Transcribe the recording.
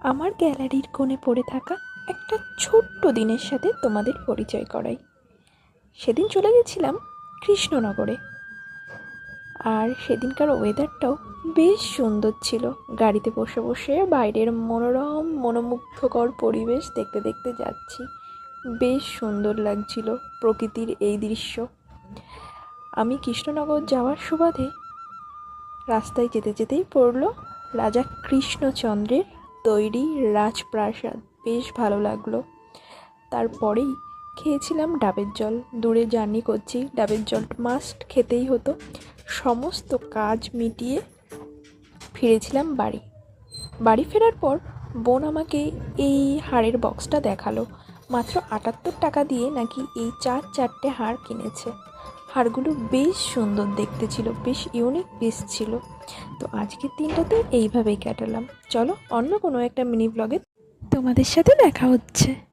আমার গ্যালারির কোণে পড়ে থাকা একটা ছোট্ট দিনের সাথে তোমাদের পরিচয় করাই। সেদিন চলে গেছিলাম কৃষ্ণনগরে, আর সেদিনকার ওয়েদারটাও বেশ সুন্দর ছিল। গাড়িতে বসে বসে বাইরের মনোরম মনোমুগ্ধকর পরিবেশ দেখতে দেখতে যাচ্ছি। বেশ সুন্দর লাগছিল প্রকৃতির এই দৃশ্য। আমি কৃষ্ণনগর যাওয়ার সুবাদে রাস্তায় যেতে যেতেই পড়ল রাজা কৃষ্ণচন্দ্রের তৈরি রাজপ্রাসাদ। বেশ ভালো লাগলো। তারপরেই খেয়েছিলাম ডাবের জল। দূরে জার্নি করছি, ডাবের জল মাস্ট খেতেই হতো। সমস্ত কাজ মিটিয়ে ফিরেছিলাম বাড়ি ফেরার পর বোন আমাকে এই হাড়ের বক্সটা দেখালো। মাত্র 78 টাকা দিয়ে নাকি এই চারটে হাড় কিনেছে। হাড়গুলো বেশ সুন্দর দেখতে ছিল, বেশ ইউনিক পিস ছিল। তো আজকের দিনটাতে এইভাবেই কাটালাম। চলো অন্য কোনো একটা মিনি ব্লগে তোমাদের সাথে দেখা হচ্ছে।